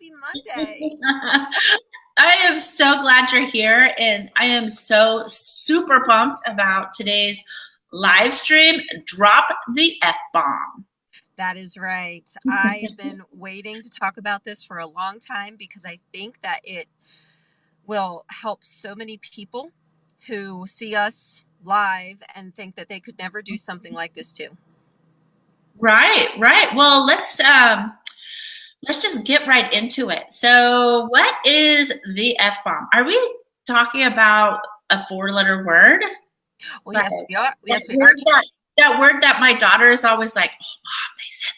Happy Monday. I am so glad you're here, and I am so super pumped about today's live stream. Drop the F bomb. That is right. I have been waiting to talk about this for a long time because I think that it will help so many people who see us live and think that they could never do something like this too. Right, right. Well, let's just get right into it. So, what is the F bomb? Are we talking about a four-letter word? Well, Like yes, we are. that Yes, we are. word that word that my daughter is always like, "Oh, mom, they said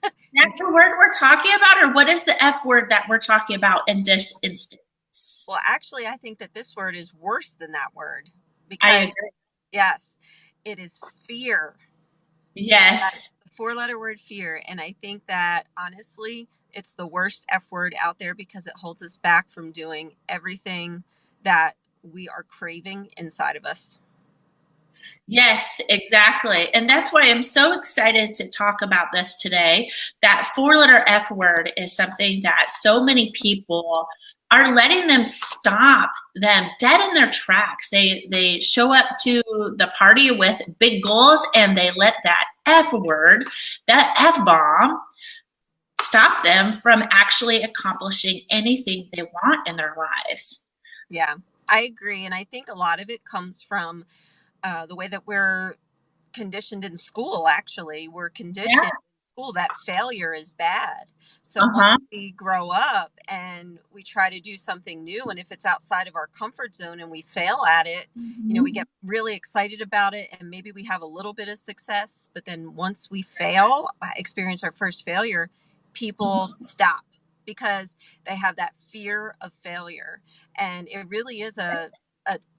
that." That's the word we're talking about, or what is the F word that we're talking about in this instance? Well, actually, I think that this word is worse than that word I because, agree. yes, it is fear. That is Yes. the four-letter word fear. And I think that honestly, it's the worst F word out there because it holds us back from doing everything that we are craving inside of us. Yes, exactly. And that's why I'm so excited to talk about this today. That four-letter F word is something that so many people are letting them stop them dead in their tracks. They show up to the party with big goals and they let that F word, that F bomb, stop them from actually accomplishing anything they want in their lives. Yeah, I agree. And I think a lot of it comes from the way that we're conditioned in school. Actually, we're conditioned Yeah. in school that failure is bad. So once Uh-huh. we grow up and we try to do something new, and if it's outside of our comfort zone and we fail at it, we Mhm. get really excited about it, and maybe we have a little bit of success. But then once we fail, experience our first failure, people stop because they have that fear of failure, and it really is a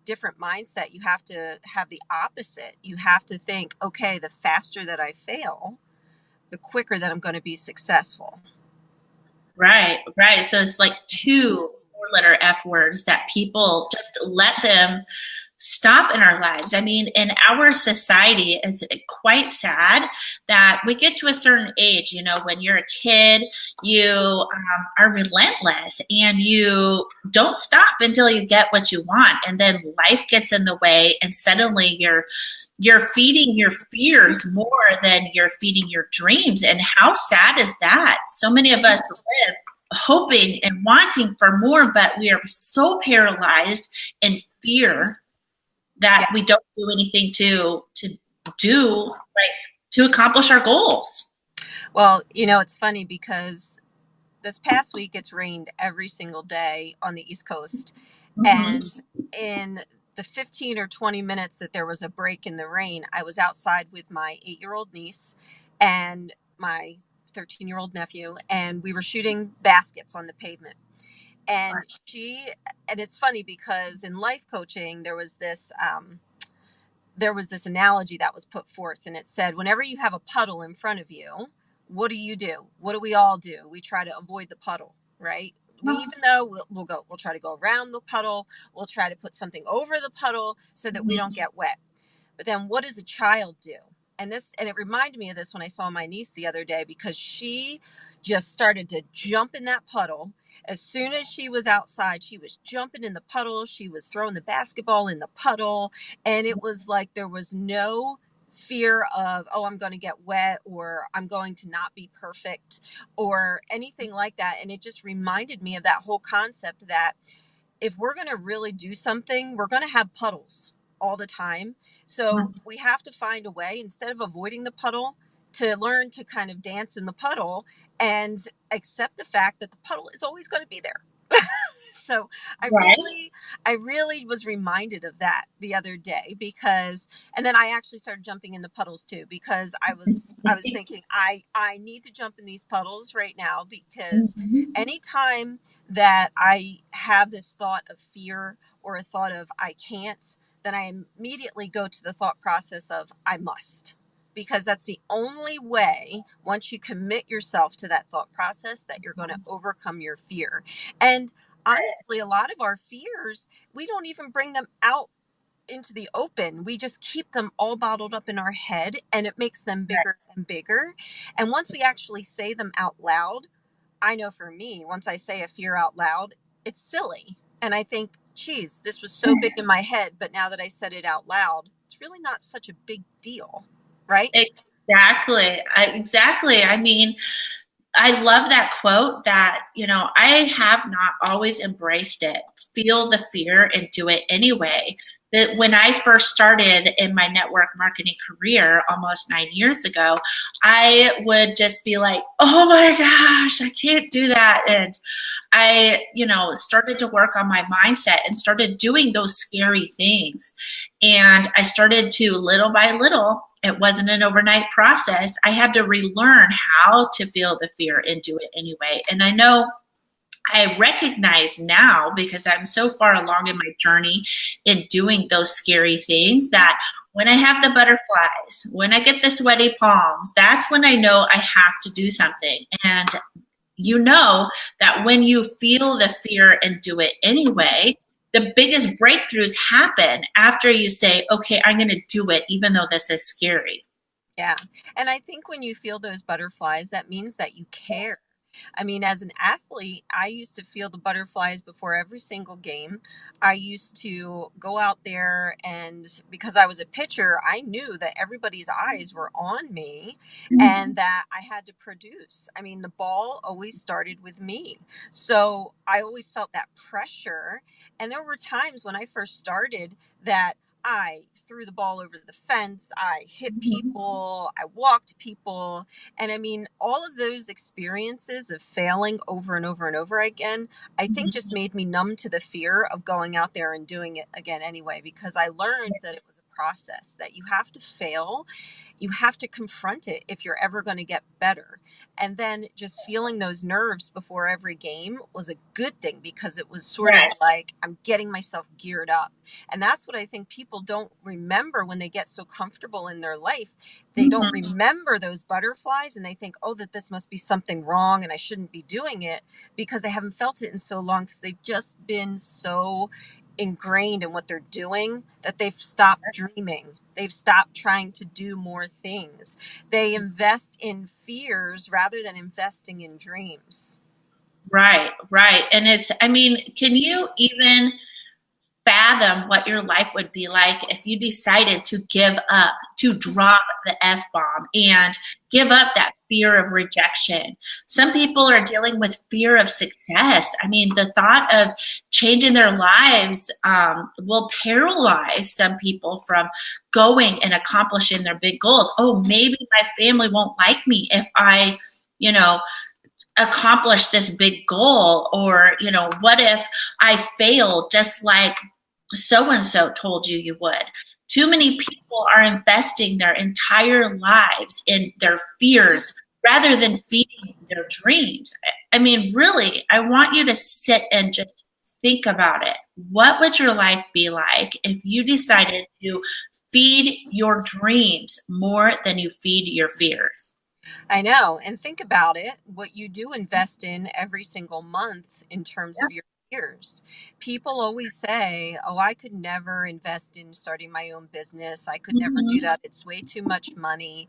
different mindset. You have to have the opposite. You have to think, okay, the faster that I fail, the quicker that I'm going to be successful. Right, right. So it's like two four-letter F words that people just let them stop in our lives. I mean, in our society, it's quite sad that we get to a certain age, when you're a kid, you are relentless and you don't stop until you get what you want. And then life gets in the way and suddenly you're feeding your fears more than you're feeding your dreams. And how sad is that? So many of us live hoping and wanting for more, but we are so paralyzed in fear Yeah. that we don't do anything to do like to accomplish our goals. Well, it's funny because this past week it's rained every single day on the East Coast. Mm-hmm. And in the 15 or 20 minutes that there was a break in the rain, I was outside with my 8-year-old niece and my 13-year-old nephew, and we were shooting baskets on the pavement. And it's funny because in life coaching, there was this analogy that was put forth, and it said, whenever you have a puddle in front of you, what do? What do we all do? We try to avoid the puddle, right? Even though we'll try to go around the puddle, we'll try to put something over the puddle so that we don't get wet. But then what does a child do? And it reminded me of this when I saw my niece the other day, because she just started to jump in that puddle. As soon as she was outside, she was jumping in the puddle. She was throwing the basketball in the puddle. And it was like there was no fear of, oh, I'm going to get wet, or I'm going to not be perfect, or anything like that. And it just reminded me of that whole concept that if we're going to really do something, we're going to have puddles all the time. So we have to find a way, instead of avoiding the puddle, to learn to kind of dance in the puddle and accept the fact that the puddle is always going to be there. So I Right. really, I really was reminded of that the other day, because, and then I actually started jumping in the puddles too, because I was thinking I need to jump in these puddles right now, because Mhm. anytime that I have this thought of fear or a thought of I can't, then I immediately go to the thought process of I must. Because that's the only way, once you commit yourself to that thought process, that you're going to overcome your fear. And honestly, a lot of our fears, we don't even bring them out into the open. We just keep them all bottled up in our head, and it makes them bigger and bigger. And once we actually say them out loud, I know for me, once I say a fear out loud, it's silly. And I think, geez, this was so big in my head, but now that I said it out loud, it's really not such a big deal, right? Exactly. Exactly. I mean, I love that quote that, I have not always embraced it. Feel the fear and do it anyway. That when I first started in my network marketing career almost 9 years ago, I would just be like, oh my gosh, I can't do that. And I, started to work on my mindset and started doing those scary things. And I started to, little by little, it wasn't an overnight process. I had to relearn how to feel the fear and do it anyway. And I know I recognize now, because I'm so far along in my journey in doing those scary things, that when I have the butterflies, when I get the sweaty palms, that's when I know I have to do something. And you know that when you feel the fear and do it anyway, the biggest breakthroughs happen after you say, okay, I'm going to do it, even though this is scary. Yeah. And I think when you feel those butterflies, that means that you care. I mean, as an athlete, I used to feel the butterflies before every single game. I used to go out there, and because I was a pitcher, I knew that everybody's eyes were on me and that I had to produce. I mean, the ball always started with me. So I always felt that pressure. And there were times when I first started that I threw the ball over the fence, I hit people, I walked people. And I mean, all of those experiences of failing over and over and over again, I think just made me numb to the fear of going out there and doing it again anyway, because I learned that it was a process, that you have to fail, you have to confront it if you're ever going to get better. And then just feeling those nerves before every game was a good thing, because it was sort of Right. like I'm getting myself geared up. And that's what I think people don't remember when they get so comfortable in their life. They don't remember those butterflies, and they think, oh, that this must be something wrong and I shouldn't be doing it, because they haven't felt it in so long, because they've just been so ingrained in what they're doing that they've stopped dreaming. They've stopped trying to do more things. They invest in fears rather than investing in dreams. Right, right. And I mean, can you even fathom what your life would be like if you decided to give up, to drop the F bomb and give up that fear of rejection? Some people are dealing with fear of success. I mean, the thought of changing their lives will paralyze some people from going and accomplishing their big goals. Oh, maybe my family won't like me if I, you know, accomplish this big goal. Or, what if I fail just like so and so told you would? Too many people are investing their entire lives in their fears rather than feeding their dreams. I mean, really, I want you to sit and just think about it. What would your life be like if you decided to feed your dreams more than you feed your fears? I know. And think about it, what you do invest in every single month in terms of your fears. People always say, oh, I could never invest in starting my own business. I could never do Mhm. that. It's way too much money.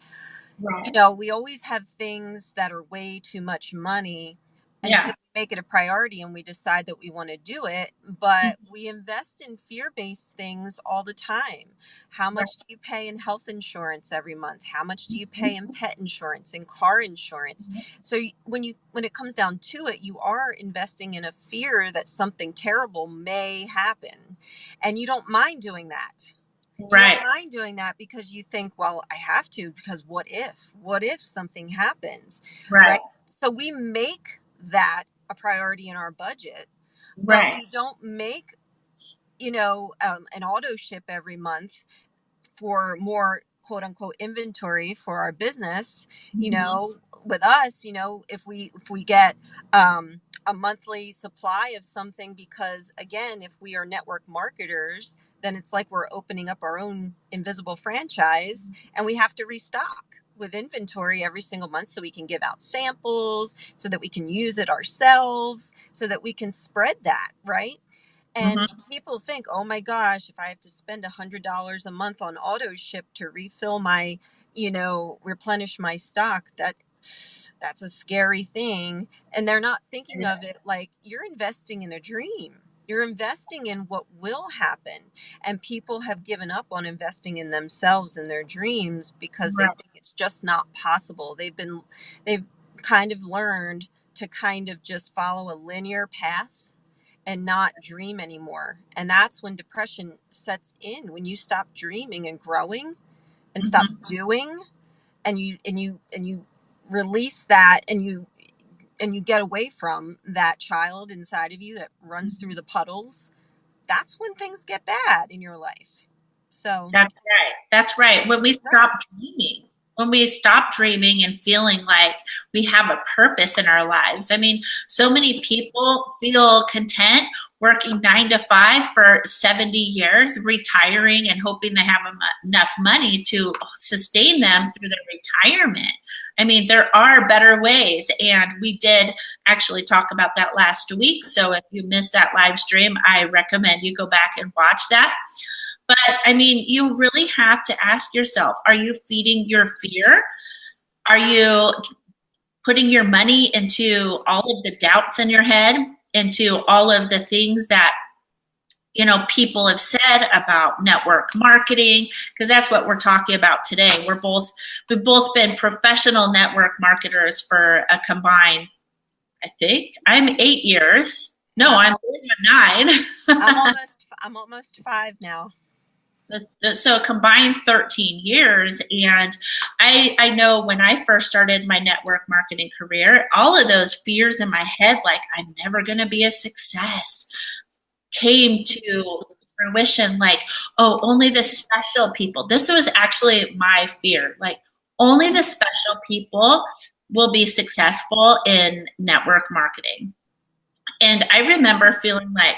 Right. We always have things that are way too much money Yeah. until we make it a priority and we decide that we want to do it. But we invest in fear based things all the time. How much do you pay in health insurance every month? How much do you pay in pet insurance and car insurance? So when it comes down to it, you are investing in a fear that something terrible may happen, and you don't mind doing that. You don't Right. mind doing that because you think, well, I have to, because what if something happens, Right. right? So we make that a priority in our budget, but Right. we don't make, an auto ship every month for more quote unquote inventory for our business. Mhm. With us, if we get a monthly supply of something, because again, if we are network marketers, then it's like we're opening up our own invisible franchise, and we have to restock with inventory every single month, so we can give out samples, so that we can use it ourselves, so that we can spread that, right? And Mhm. people think, oh my gosh, if I have to spend $100 a month on auto ship to refill my, replenish my stock, that That's a scary thing. And they're not thinking of it like you're investing in a dream. You're investing in what will happen. And people have given up on investing in themselves and their dreams because they Right. think it's just not possible. They've kind of learned to kind of just follow a linear path and not dream anymore. And that's when depression sets in, when you stop dreaming and growing and stop Mhm. doing, and you release that, and you get away from that child inside of you that runs through the puddles. That's when things get bad in your life. So That's right. That's right. When we right. stop dreaming, when we stop dreaming and feeling like we have a purpose in our lives. I mean, so many people feel content working 9 to 5 for 70 years, retiring and hoping they have enough money to sustain them through their retirement. I mean, there are better ways. And we did actually talk about that last week. So if you missed that live stream, I recommend you go back and watch that. But I mean, you really have to ask yourself, are you feeding your fear? Are you putting your money into all of the doubts in your head, into all of the things that people have said about network marketing? Because that's what we're talking about today. We've both been professional network marketers for a combined, I think I'm 8 years. No, I'm, I'm going on 9. I'm almost 5 now. So combined 13 years. And I know when I first started my network marketing career, all of those fears in my head, like I'm never going to be a success, came to fruition. Like, oh, only the special people. This was actually my fear. Like, only the special people will be successful in network marketing. And I remember feeling like,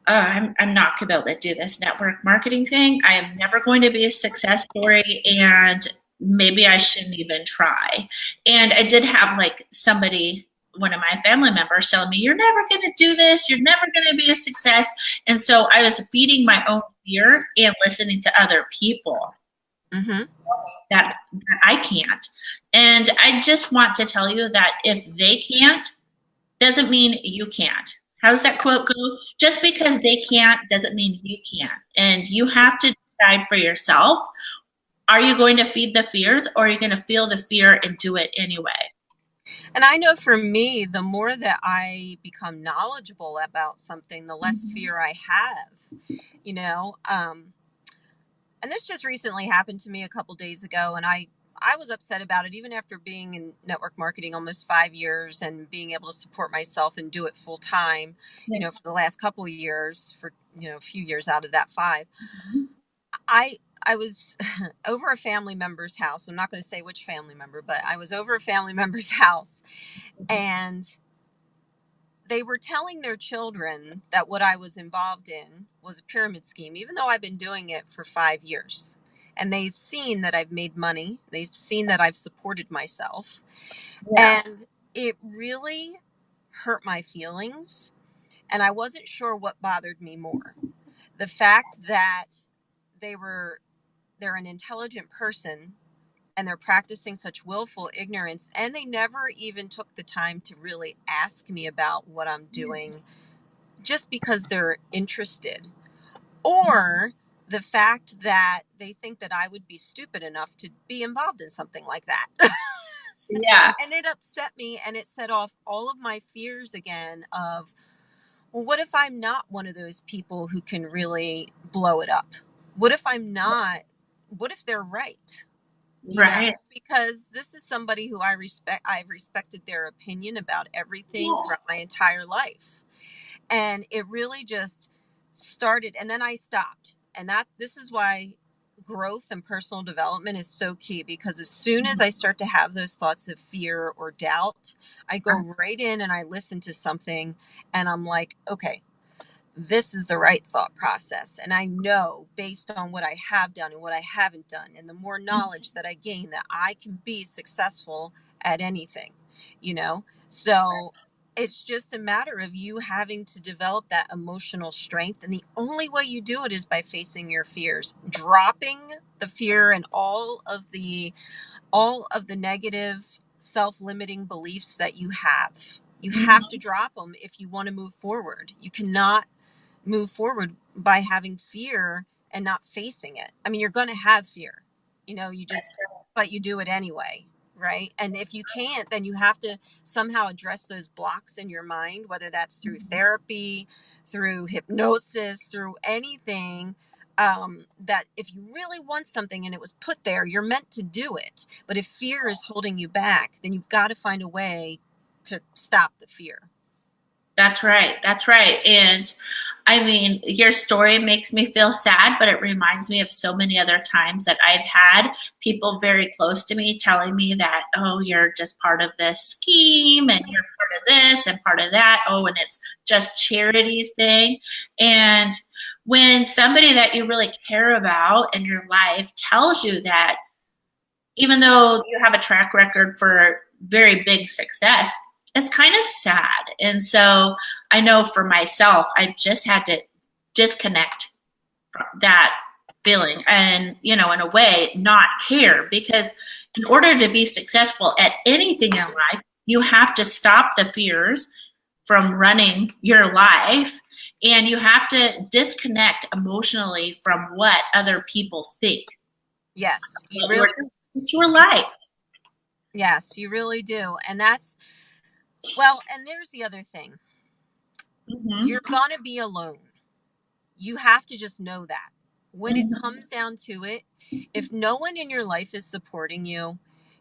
I'm not going to be able to do this network marketing thing. I am never going to be a success story, and maybe I shouldn't even try. And I did have like somebody, one of my family members, telling me, "You're never going to do this. You're never going to be a success." And so I was feeding my own fear and listening to other people Mm-hmm. that I can't. And I just want to tell you that if they can't, doesn't mean you can't. How does that quote go? Just because they can't doesn't mean you can't. And you have to decide for yourself, are you going to feed the fears, or are you going to feel the fear and do it anyway? And I know for me, the more that I become knowledgeable about something, the less fear I have, you know. And this just recently happened to me a couple days ago, and I was upset about it even after being in network marketing almost 5 years and being able to support myself and do it full time, Yeah. for the last couple of years, for a few years out of that 5. Mhm. I was over a family member's house. I'm not going to say which family member, but I was over a family member's house, and they were telling their children that what I was involved in was a pyramid scheme, even though I've been doing it for 5 years. And they've seen that I've made money. They've seen that I've supported myself. Yeah. And it really hurt my feelings. And I wasn't sure what bothered me more. The fact that they're an intelligent person, and they're practicing such willful ignorance, and they never even took the time to really ask me about what I'm doing, just because they're interested, or the fact that they think that I would be stupid enough to be involved in something like that. Yeah. And it upset me, and it set off all of my fears again of, well, what if I'm not one of those people who can really blow it up? What if I'm not? What if they're right? Right. Because this is somebody who I respect. I've respected their opinion about everything Yeah. throughout my entire life. And it really just started, and then I stopped. And this is why growth and personal development is so key, because as soon as I start to have those thoughts of fear or doubt, I go right in and I listen to something, and I'm like, okay, this is the right thought process. And I know, based on what I have done and what I haven't done, and the more knowledge that I gain, that I can be successful at anything, you know? So it's just a matter of you having to develop that emotional strength. And the only way you do it is by facing your fears, dropping the fear and all of the negative self-limiting beliefs that you have. You have to drop them if you want to move forward. You cannot move forward by having fear and not facing it. I mean, you're going to have fear, but you do it anyway, right? And if you can't, then you have to somehow address those blocks in your mind, whether that's through therapy, through hypnosis, through anything. That if you really want something and it was put there, you're meant to do it. But if fear is holding you back, then you've got to find a way to stop the fear. That's right. That's right. And I mean, your story makes me feel sad, but it reminds me of so many other times that I've had people very close to me telling me that, oh, you're just part of this scheme and you're part of this and part of that. Oh, and it's just charities thing. And when somebody that you really care about in your life tells you that, even though you have a track record for very big success, it's kind of sad. And so I know for myself, I just had to disconnect from that feeling and, in a way, not care, because in order to be successful at anything in life, you have to stop the fears from running your life, and you have to disconnect emotionally from what other people think. Yes, you really. It's your life. Yes, you really do. And that's, well, and there's the other thing. Mm-hmm. You're going to be alone. You have to just know that. When it comes down to it, if no one in your life is supporting you,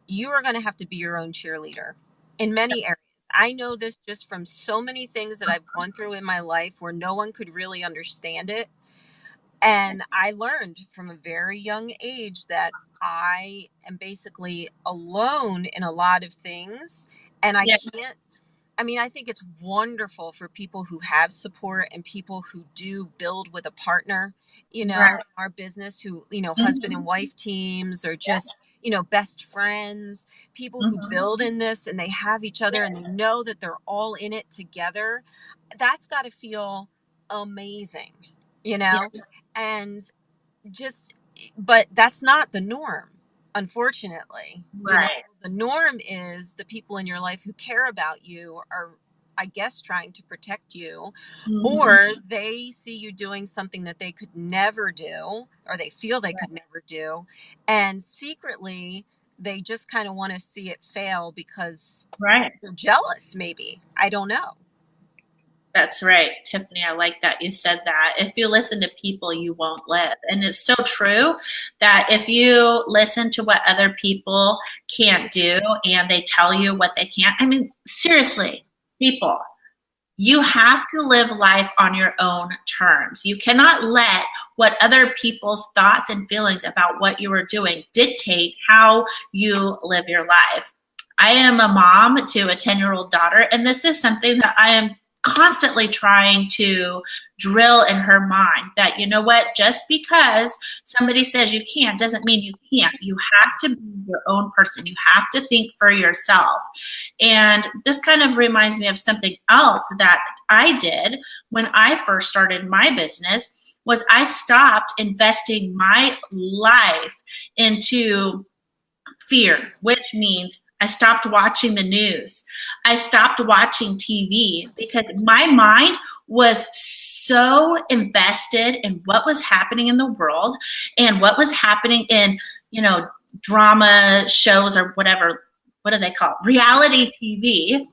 you are going to have to be your own cheerleader in many areas. I know this just from so many things that I've gone through in my life where no one could really understand it. And I learned from a very young age that I am basically alone in a lot of things. And I can't, I think it's wonderful for people who have support and people who do build with a partner, right. Our business who, husband and wife teams or just, best friends, people who build in this and they have each other and they know that they're all in it together. That's got to feel amazing, and just, but that's not the norm, unfortunately. Right. The norm is the people in your life who care about you are, I guess, trying to protect you, or they see you doing something that they could never do, or they feel they could never do. And secretly, they just kind of want to see it fail because they're jealous, maybe. I don't know. That's right, Tiffany. I like that you said that. If you listen to people, you won't live. And it's so true that if you listen to what other people can't do and they tell you what they can't, seriously, people, you have to live life on your own terms. You cannot let what other people's thoughts and feelings about what you are doing dictate how you live your life. I am a mom to a 10-year-old daughter, and this is something that I am constantly trying to drill in her mind that, you know what, just because somebody says you can't doesn't mean you can't. You have to be your own person. You have to think for yourself. And this kind of reminds me of something else that I did when I first started my business. Was I stopped investing my life into fear, which means I stopped watching the news. I stopped watching TV because my mind was so invested in what was happening in the world and what was happening in, drama shows or whatever. What do they call it? Reality TV.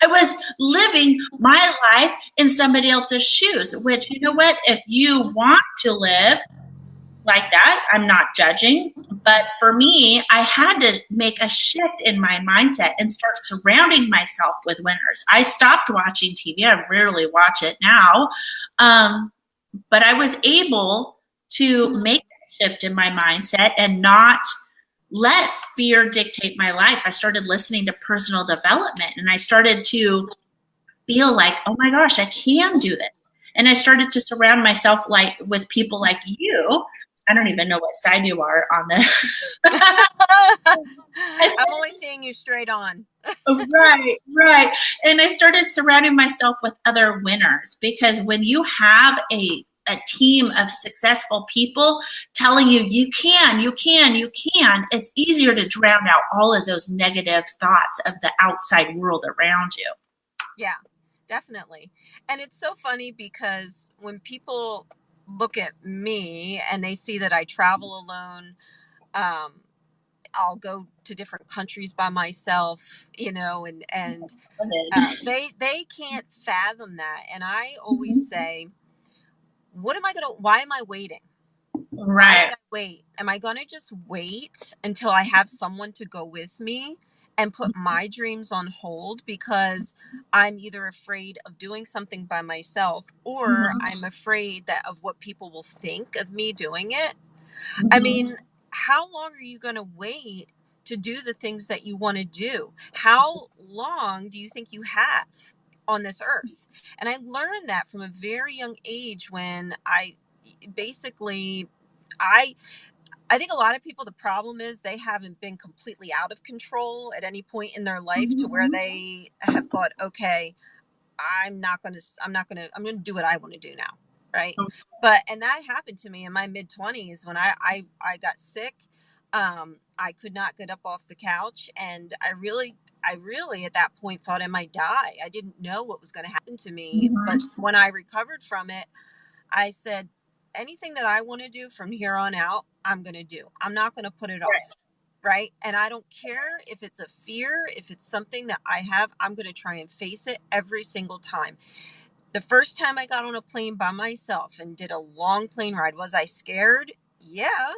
I was living my life in somebody else's shoes, which, you know what? If you want to live like that, I'm not judging. But for me, I had to make a shift in my mindset and start surrounding myself with winners. I stopped watching TV. I rarely watch it now. But I was able to make a shift in my mindset and not let fear dictate my life. I started listening to personal development and I started to feel like, oh my gosh, I can do this. And I started to surround myself with people like you. I don't even know what side you are on this. I'm only seeing you straight on. Right. And I started surrounding myself with other winners because when you have a a team of successful people telling you, you can, you can, you can, it's easier to drown out all of those negative thoughts of the outside world around you. Yeah, definitely. And it's so funny because when people look at me and they see that I travel alone, um, I'll go to different countries by myself, they can't fathom that. And I always say, why am I waiting? Why Right. would I wait? Am I going to just wait until I have someone to go with me and put my dreams on hold because I'm either afraid of doing something by myself or Mm-hmm. I'm afraid that of what people will think of me doing it? I Mm-hmm. mean, how long are you going to wait to do the things that you want to do? How long do you think you have on this earth? And I learned that from a very young age when basically I I think a lot of people, the problem is they haven't been completely out of control at any point in their life to where Mm-hmm. they have thought, okay, I'm going to do what I want to do now. Right. And that happened to me in my mid 20s when I got sick. I could not get up off the couch. And I really at that point thought I might die. I didn't know what was going to happen to me. But Mm-hmm. when I recovered from it, I said, anything that I want to do from here on out, I'm going to do. I'm not going to put it Right. off. Right. And I don't care if it's a fear, if it's something that I have, I'm going to try and face it every single time. The first time I got on a plane by myself and did a long plane ride, was I scared? Yeah.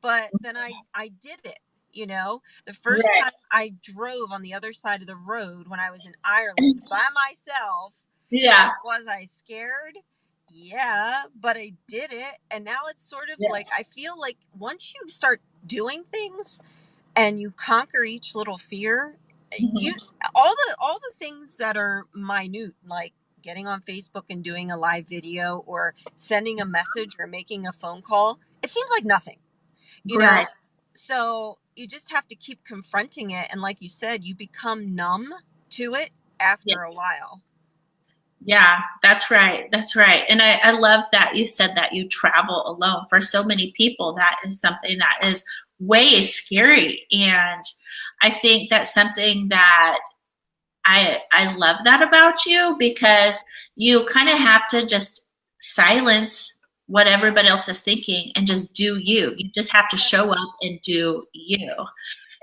But then I did it. The first Right. time I drove on the other side of the road when I was in Ireland by myself, Yeah. was I scared? Yeah, but I did it. And now it's sort of Yeah. like, I feel like once you start doing things and you conquer each little fear, you Mm-hmm. all the things that are minute, like getting on Facebook and doing a live video or sending a message or making a phone call, it seems like nothing, you know? Right. So you just have to keep confronting it. And like you said, you become numb to it Yeah. after a while. Yeah, that's right. That's right. And I love that you said that you travel alone. For so many people, that is something that is way scary. And I think that's something that I love that about you, because you kind of have to just silence what everybody else is thinking and just do you. You just have to show up and do you.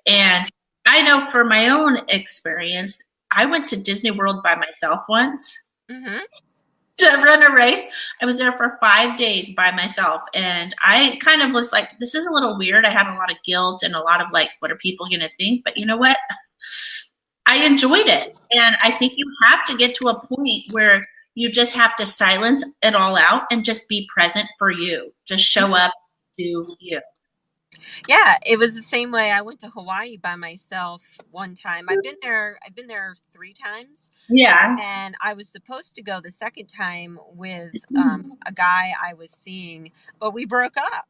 And I know for my own experience, I went to Disney World by myself once Mm-hmm. to run a race. I was there for 5 days by myself. And I kind of was like, this is a little weird. I had a lot of guilt and a lot of like, what are people going to think? But you know what? I enjoyed it. And I think you have to get to a point where you just have to silence it all out and just be present for you. Just show up, do you. Yeah, it was the same way. I went to Hawaii by myself one time. I've been there 3 times, Yeah. and I was supposed to go the second time with a guy I was seeing, but we broke up.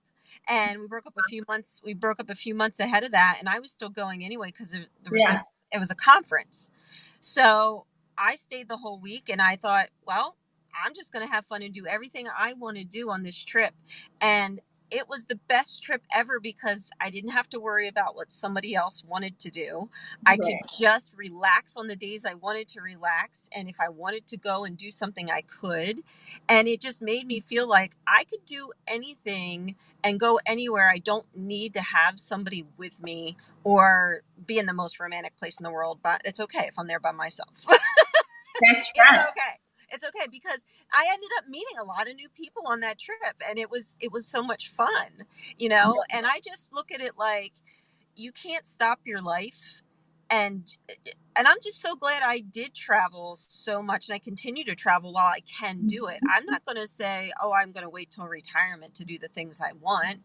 And we broke up a few months ahead of that, and I was still going anyway because Yeah. it was a conference. So I stayed the whole week, and I thought, well, I'm just going to have fun and do everything I want to do on this trip. And it was the best trip ever because I didn't have to worry about what somebody else wanted to do. I could Right. just relax on the days I wanted to relax. And if I wanted to go and do something, I could. And it just made me feel like I could do anything and go anywhere. I don't need to have somebody with me or be in the most romantic place in the world, but it's okay if I'm there by myself. That's It's right. okay. It's okay because I ended up meeting a lot of new people on that trip, and it was so much fun, and I just look at it like you can't stop your life. And I'm just so glad I did travel so much, and I continue to travel while I can do it. I'm not going to say, oh, I'm going to wait till retirement to do the things I want,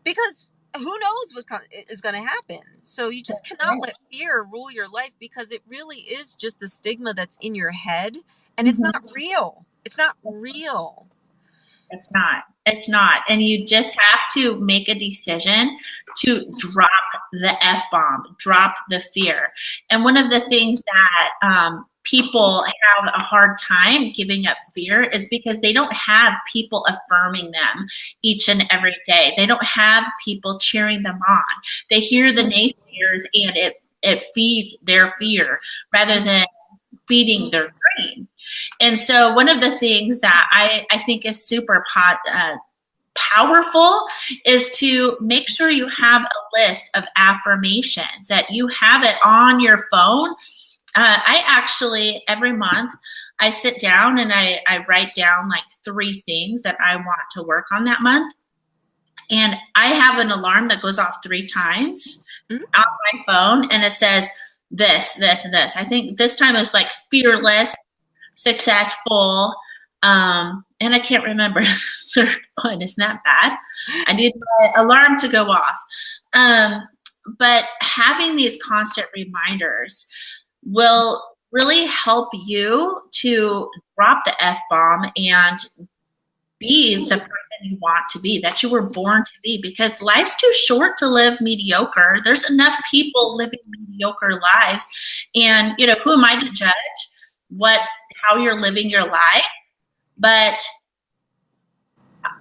because who knows what is going to happen. So you just cannot let fear rule your life, because it really is just a stigma that's in your head, and it's not Mhm. real. It's not real. It's not. It's not. And you just have to make a decision to drop the F bomb, drop the fear. And one of the things that people have a hard time giving up fear is because they don't have people affirming them each and every day. They don't have people cheering them on. They hear the naysayers and it feeds their fear rather than feeding their dream. And so one of the things that I think is super powerful is to make sure you have a list of affirmations, that you have it on your phone. I actually, every month, I sit down and I write down like 3 things that I want to work on that month. And I have an alarm that goes off 3 times on my phone, and it says this, this, and this. I think this time is like fearless, successful, and I can't remember the third one. Isn't that bad? I need my alarm to go off. But having these constant reminders will really help you to drop the F-bomb and be the person you want to be, that you were born to be, because life's too short to live mediocre. There's enough people living mediocre lives. And, you know, who am I to judge how you're living your life? But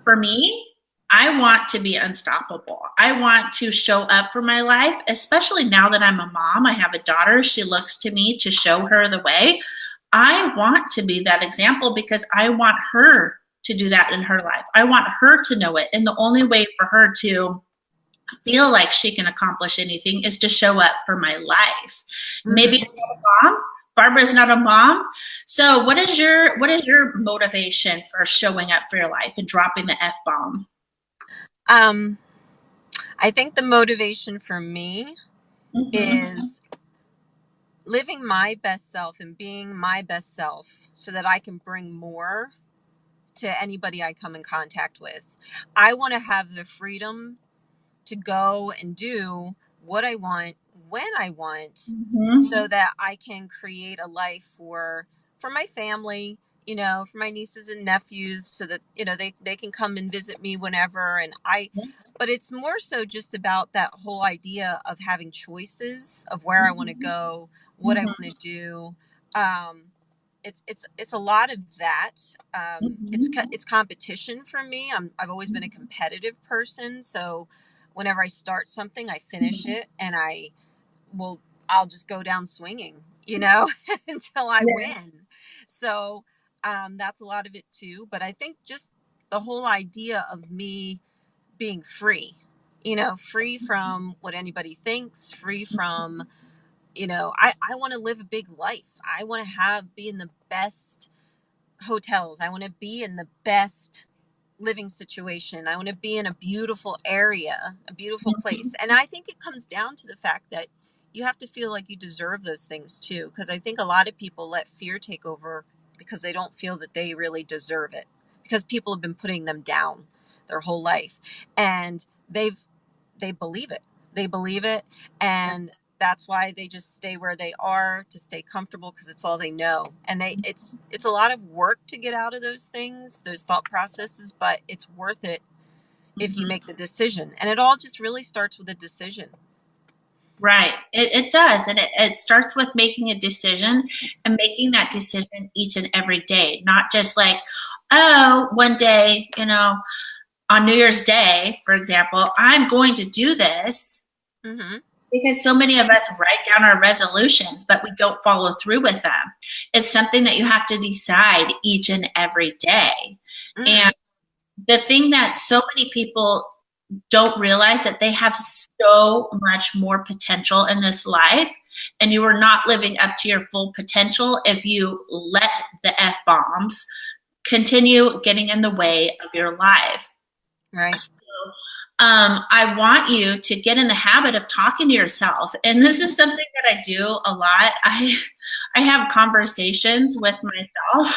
for me, I want to be unstoppable. I want to show up for my life, especially now that I'm a mom. I have a daughter. She looks to me to show her the way. I want to be that example because I want her to do that in her life. I want her to know it. And the only way for her to feel like she can accomplish anything is to show up for my life. Maybe she's not a mom. Barbara's not a mom. So what is your motivation for showing up for your life and dropping the F-bomb? I think the motivation for me is living my best self and being my best self so that I can bring more to anybody I come in contact with. I want to have the freedom to go and do what I want when I want, so that I can create a life for my family, you know, for my nieces and nephews, so that, you know, they can come and visit me whenever. And but it's more so just about that whole idea of having choices of where I want to go, what I want to do. It's a lot of that. It's competition for me. I've always been a competitive person. So whenever I start something, I finish it, and I'll just go down swinging, you know, until I win. So that's a lot of it too. But I think just the whole idea of me being free, you know, free from what anybody thinks, free from, you know, I want to live a big life. I want to be in the best hotels. I want to be in the best living situation. I want to be in a beautiful area, a beautiful place. And I think it comes down to the fact that you have to feel like you deserve those things too. Because I think a lot of people let fear take over because they don't feel that they really deserve it, because people have been putting them down their whole life, and they believe it. They believe it. And that's why they just stay where they are, to stay comfortable, because it's all they know. And it's a lot of work to get out of those things, those thought processes, but it's worth it if you make the decision. And it all just really starts with a decision. Right. It does. And it starts with making a decision, and making that decision each and every day, not just like, oh, one day, you know, on New Year's Day, for example, I'm going to do this. Because so many of us write down our resolutions, but we don't follow through with them. It's something that you have to decide each and every day. And the thing that so many people don't realize, that they have so much more potential in this life, and you are not living up to your full potential if you let the F-bombs continue getting in the way of your life. Right. So, I want you to get in the habit of talking to yourself. And this is something that I do a lot. I have conversations with myself.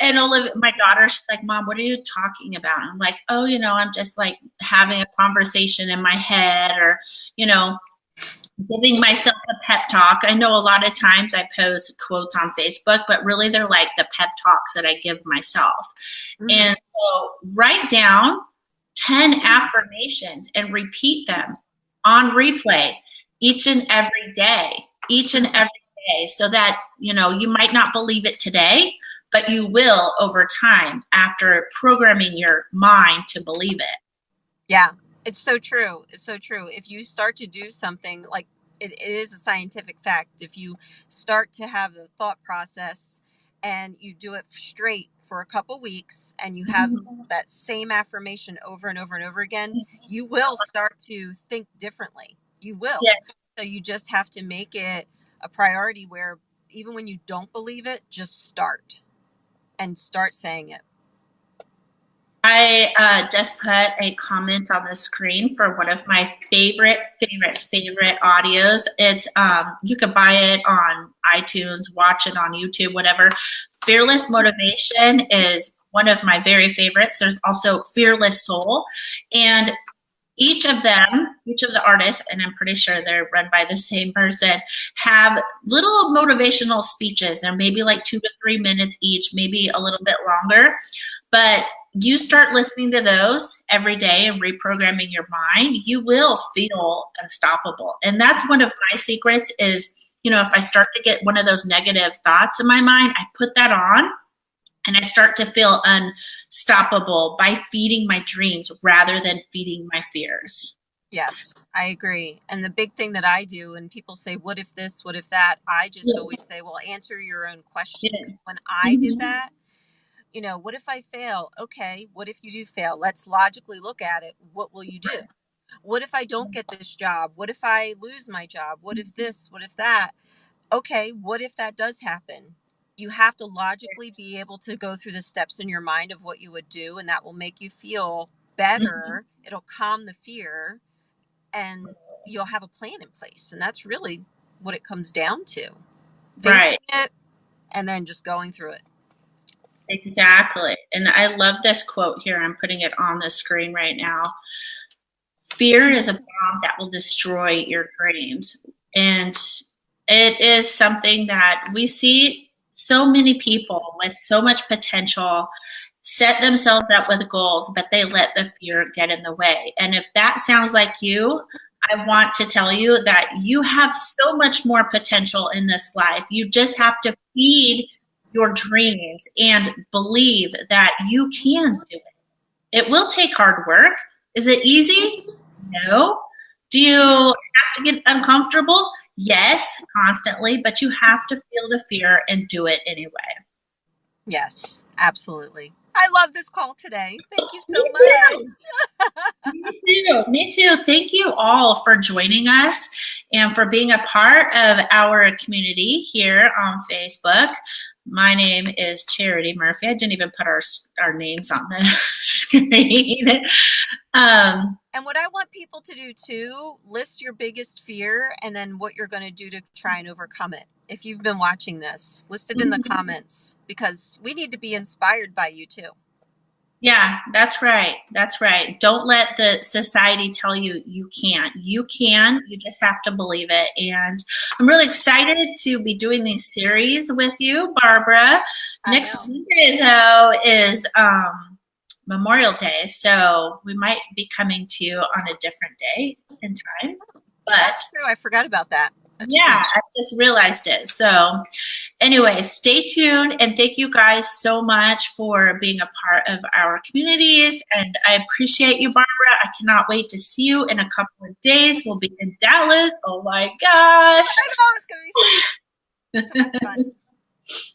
And my daughter, she's like, Mom, what are you talking about? I'm like, oh, you know, I'm just like having a conversation in my head, or, you know, giving myself a pep talk. I know a lot of times I post quotes on Facebook, but really they're like the pep talks that I give myself. And so write down 10 affirmations and repeat them on replay each and every day. day so that, you might not believe it today, but you will over time after programming your mind to believe it. Yeah, it's so true. It's so true. If you start to do something like it is a scientific fact, if you start to have a thought process and you do it straight for a couple weeks and you have that same affirmation over and over and over again, you will start to think differently. You will. Yeah. So you just have to make it a priority where even when you don't believe it, just start and start saying it. I just put a comment on the screen for one of my favorite audios. It's you could buy it on iTunes, watch it on YouTube, whatever. Fearless Motivation is one of my very favorites. There's also Fearless Soul, and each of the artists, and I'm pretty sure they're run by the same person, have little motivational speeches. They're maybe like 2 to 3 minutes each, maybe a little bit longer. But you start listening to those every day and reprogramming your mind, you will feel unstoppable. And that's one of my secrets is, if I start to get one of those negative thoughts in my mind, I put that on and I start to feel unstoppable by feeding my dreams rather than feeding my fears. Yes, I agree. And the big thing that I do, and people say, what if this, what if that? I just always say, well, answer your own question. Yeah. When I did that, what if I fail? Okay, what if you do fail? Let's logically look at it. What will you do? What if I don't get this job? What if I lose my job? What if this? What if that? Okay, what if that does happen? You have to logically be able to go through the steps in your mind of what you would do, and that will make you feel better. It'll calm the fear, and you'll have a plan in place. And that's really what it comes down to. Facing it and then just going through it. Exactly. And I love this quote here. I'm putting it on the screen right now. Fear is a bomb that will destroy your dreams. And it is something that we see so many people with so much potential set themselves up with goals, but they let the fear get in the way. And if that sounds like you, I want to tell you that you have so much more potential in this life. You just have to feed your dreams and believe that you can do it. It will take hard work. Is it easy? No. Do you have to get uncomfortable? Yes, constantly, but you have to feel the fear and do it anyway. Yes, absolutely. I love this call today. Thank you so much. Me too. Thank you all for joining us and for being a part of our community here on Facebook. My name is Charity Murphy. I didn't even put our names on the screen. And what I want people to do too, list your biggest fear and then what you're going to do to try and overcome it. If you've been watching this, list it in the comments because we need to be inspired by you too. Yeah, that's right. That's right. Don't let the society tell you you can't. You can. You just have to believe it. And I'm really excited to be doing these series with you, Barbara. Next Wednesday, though, is Memorial Day. So we might be coming to you on a different day and time. But that's true. I forgot about that. That's true. I just realized it. So anyway, stay tuned, and thank you guys so much for being a part of our communities, and I appreciate you, Barbara. I cannot wait to see you in a couple of days. We'll be in Dallas. Oh my gosh. I know, it's going to be so fun.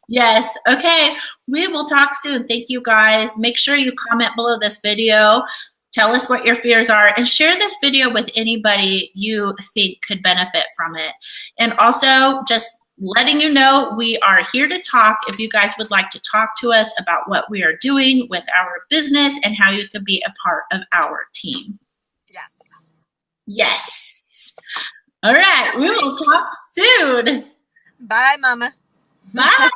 Yes. Okay. We will talk soon. Thank you guys. Make sure you comment below this video. Tell us what your fears are and share this video with anybody you think could benefit from it. And also just letting you know we are here to talk if you guys would like to talk to us about what we are doing with our business and how you could be a part of our team. Yes. Yes. All right. We will talk soon. Bye, Mama. Bye.